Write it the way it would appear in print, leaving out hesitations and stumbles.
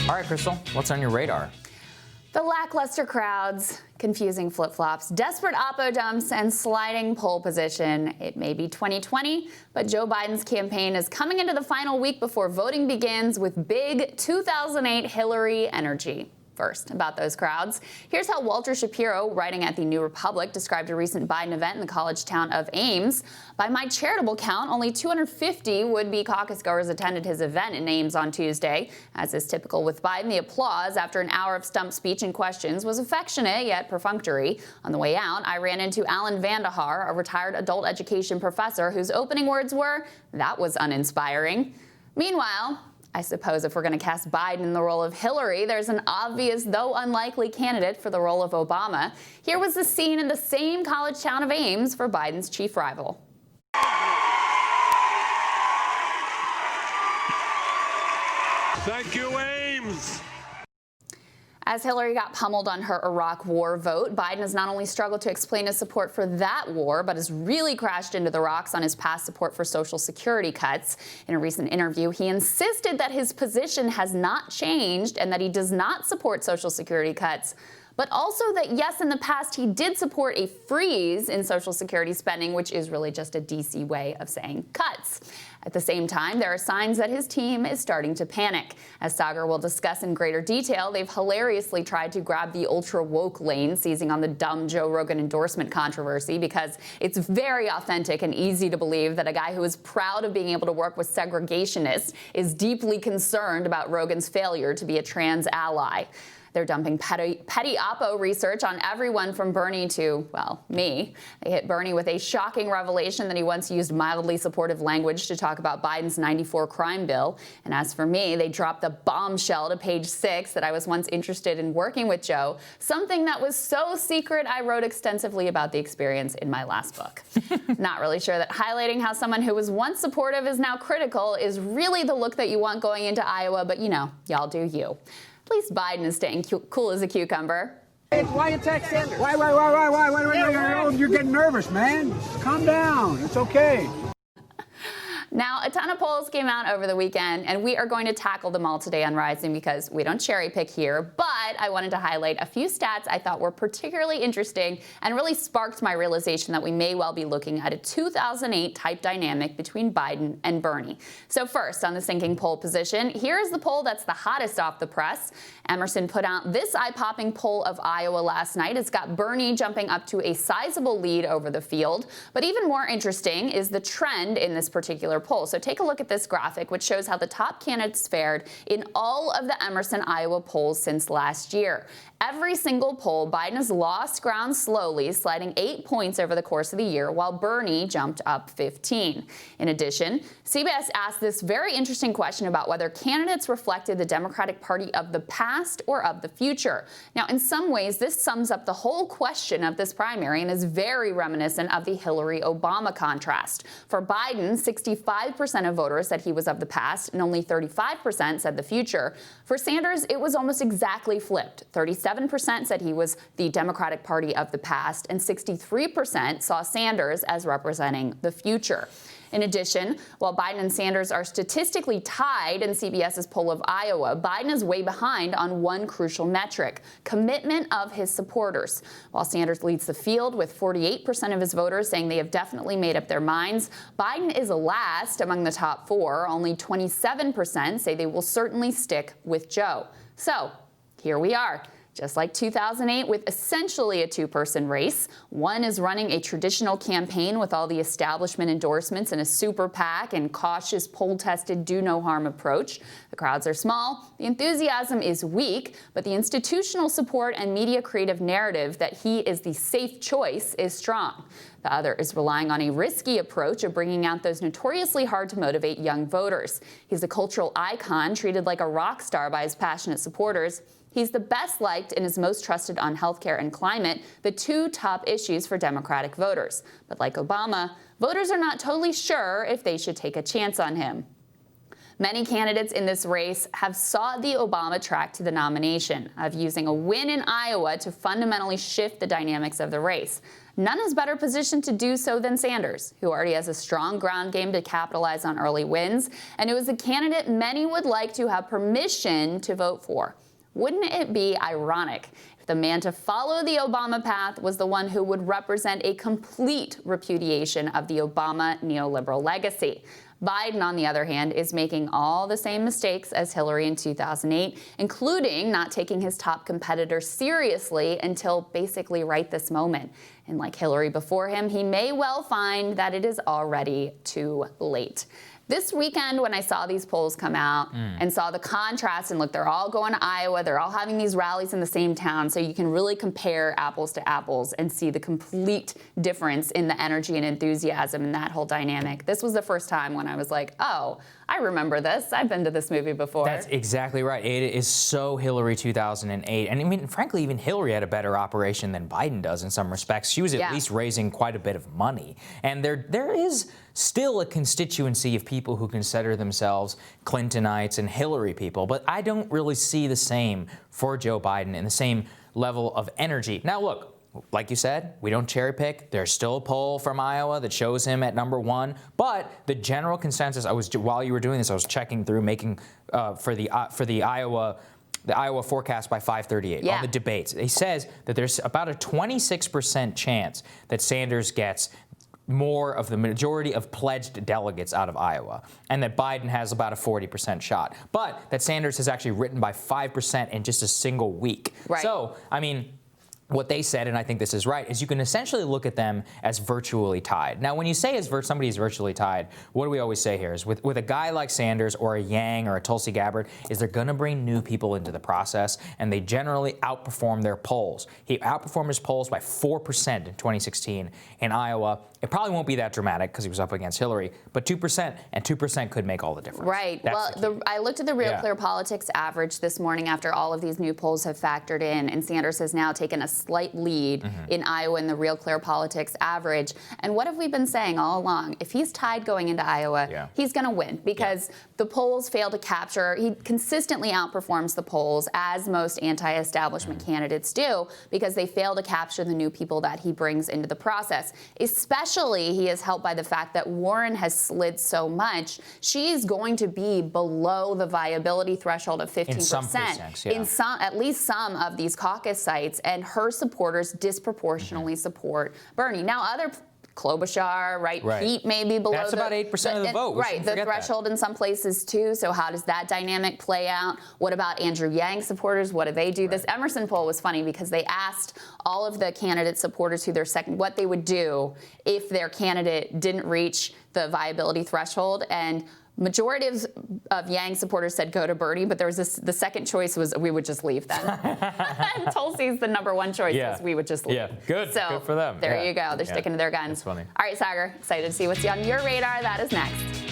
All right, Krystal, what's on your radar? The lackluster crowds, confusing flip-flops, desperate oppo dumps, and sliding poll position. It may be 2020, but Joe Biden's campaign is coming into the final week before voting begins with big 2008 Hillary energy. First, about those crowds, here's how Walter Shapiro, writing at the New Republic, described a recent Biden event in the college town of Ames. By my charitable count, only 250 would-be caucus goers attended his event in Ames on Tuesday. As is typical with Biden, the applause after an hour of stump speech and questions was affectionate yet perfunctory. On the way out, I ran into Alan Vandahar, a retired adult education professor, whose opening words were, "That was uninspiring." Meanwhile, I suppose if we're going to cast Biden in the role of Hillary, there's an obvious, though unlikely, candidate for the role of Obama. Here was the scene in the same college town of Ames for Biden's chief rival. Thank you, Ames. As Hillary got pummeled on her Iraq war vote, Biden has not only struggled to explain his support for that war, but has really crashed into the rocks on his past support for Social Security cuts. In a recent interview, he insisted that his position has not changed and that he does not support Social Security cuts, but also that, yes, in the past he did support a freeze in Social Security spending, which is really just a D.C. way of saying cuts. At the same time, there are signs that his team is starting to panic. As Sagar will discuss in greater detail, they've hilariously tried to grab the ultra-woke lane, seizing on the dumb Joe Rogan endorsement controversy, because it's very authentic and easy to believe that a guy who is proud of being able to work with segregationists is deeply concerned about Rogan's failure to be a trans ally. They're dumping petty oppo research on everyone from Bernie to, well, me. They hit Bernie with a shocking revelation that he once used mildly supportive language to talk about Biden's 94 crime bill. And as for me, they dropped the bombshell to page 6 that I was once interested in working with Joe, something that was so secret I wrote extensively about the experience in my last book. Not really sure that highlighting how someone who was once supportive is now critical is really the look that you want going into Iowa, but you know, y'all do you. At least Biden is staying cool as a cucumber. Why attack Sanders? Why? You're getting nervous, man. Calm down. It's okay. Now, a ton of polls came out over the weekend, and we are going to tackle them all today on Rising because we don't cherry pick here, but I wanted to highlight a few stats I thought were particularly interesting and really sparked my realization that we may well be looking at a 2008 type dynamic between Biden and Bernie. So first, on the sinking poll position, here is the poll that's the hottest off the press. Emerson put out this eye-popping poll of Iowa last night. It's got Bernie jumping up to a sizable lead over the field, but even more interesting is the trend in this particular poll. So take a look at this graphic, which shows how the top candidates fared in all of the Emerson, Iowa polls since last year. Every single poll, Biden has lost ground slowly, sliding 8 points over the course of the year, while Bernie jumped up 15. In addition, CBS asked this very interesting question about whether candidates reflected the Democratic Party of the past or of the future. Now, in some ways, this sums up the whole question of this primary and is very reminiscent of the Hillary-Obama contrast. For Biden, 65% of voters said he was of the past, and only 35% said the future. For Sanders, it was almost exactly flipped. 37% said he was the Democratic Party of the past, and 63% saw Sanders as representing the future. In addition, while Biden and Sanders are statistically tied in CBS's poll of Iowa, Biden is way behind on one crucial metric: commitment of his supporters. While Sanders leads the field with 48% of his voters saying they have definitely made up their minds, Biden is last among the top four. Only 27% say they will certainly stick with Joe. So here we are. Just like 2008, with essentially a two-person race. One is running a traditional campaign with all the establishment endorsements and a super PAC and cautious, poll-tested, do-no-harm approach. The crowds are small, the enthusiasm is weak, but the institutional support and media creative narrative that he is the safe choice is strong. The other is relying on a risky approach of bringing out those notoriously hard-to-motivate young voters. He's a cultural icon, treated like a rock star by his passionate supporters. He's the best liked and is most trusted on healthcare and climate, the two top issues for Democratic voters. But like Obama, voters are not totally sure if they should take a chance on him. Many candidates in this race have sought the Obama track to the nomination of using a win in Iowa to fundamentally shift the dynamics of the race. none is better positioned to do so than Sanders, who already has a strong ground game to capitalize on early wins, and who is a candidate many would like to have permission to vote for. Wouldn't it be ironic if the man to follow the Obama path was the one who would represent a complete repudiation of the Obama neoliberal legacy? Biden, on the other hand, is making all the same mistakes as Hillary in 2008, including not taking his top competitor seriously until basically right this moment. And like Hillary before him, he may well find that it is already too late. This weekend, when I saw these polls come out and saw the contrast, and look, they're all going to Iowa, they're all having these rallies in the same town, so you can really compare apples to apples and see the complete difference in the energy and enthusiasm in that whole dynamic. This was the first time when I was like, oh, I remember this. I've been to this movie before. That's exactly right. It is so Hillary 2008. And I mean, frankly, even Hillary had a better operation than Biden does in some respects. She was at least raising quite a bit of money. And there is still a constituency of people who consider themselves Clintonites and Hillary people. But I don't really see the same for Joe Biden and the same level of energy. Now, look. Like you said, we don't cherry pick. There's still a poll from Iowa that shows him at number 1. But the general consensus, while you were doing this, I was checking through, making for the Iowa forecast by 538 on the debates. It says that there's about a 26% chance that Sanders gets more of the majority of pledged delegates out of Iowa, and that Biden has about a 40% shot. But that Sanders has actually written by 5% in just a single week. Right. So, I mean, what they said, and I think this is right, is you can essentially look at them as virtually tied. Now, when you say somebody is virtually tied, what do we always say here is with a guy like Sanders or a Yang or a Tulsi Gabbard, is they're going to bring new people into the process, and they generally outperform their polls. He outperformed his polls by 4% in 2016 in Iowa. It probably won't be that dramatic because he was up against Hillary, but 2%, and 2% could make all the difference. Right. Well, I looked at the Real Clear Politics average this morning after all of these new polls have factored in, and Sanders has now taken a slight lead in Iowa in the Real Clear Politics average. And what have we been saying all along? If he's tied going into Iowa, he's going to win because the polls fail to capture. He consistently outperforms the polls, as most anti-establishment candidates do, because they fail to capture the new people that he brings into the process. Especially, he is helped by the fact that Warren has slid so much. She's going to be below the viability threshold of 15%. In some precincts, in at least some of these caucus sites, and her supporters disproportionately support Bernie. Now, other Klobuchar, right? Pete may be below. That's about 8% of the vote. Right, the threshold in some places too. So how does that dynamic play out? What about Andrew Yang supporters? What do they do? This Emerson poll was funny because they asked all of the candidate supporters what they would do if their candidate didn't reach the viability threshold, and majority of Yang supporters said go to Bernie, but there was the second choice was we would just leave then. And Tulsi's the number 1 choice was we would just leave. Yeah, good. So good for them. There you go. They're sticking to their guns. That's funny. All right, Sagar, excited to see what's on your radar. That is next.